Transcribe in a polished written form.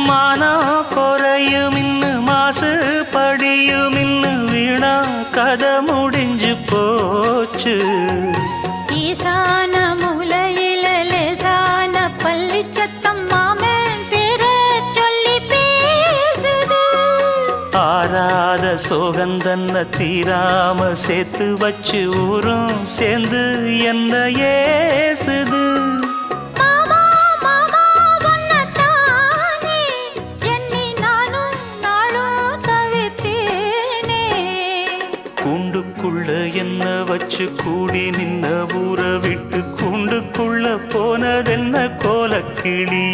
மானா குறையும் இன்னு மாசு படியும் இன்னு வீணா கதை முடிஞ்சு போச்சு. ஈசான மூலையில லேசான பள்ளி சத்தம் மாமன் பேர சொல்லி பேசுது. ஆறாத சோகந்தன்ன தீராம சேர்த்து வச்சு ஊரும் சேர்ந்து என்ன ஏசுது. கூண்டுக்குள்ள என்ன வச்சு கூடி நின்ன ஊரை விட்டு கூண்டுக்குள்ள போனதென்ன கோலக்கிளி.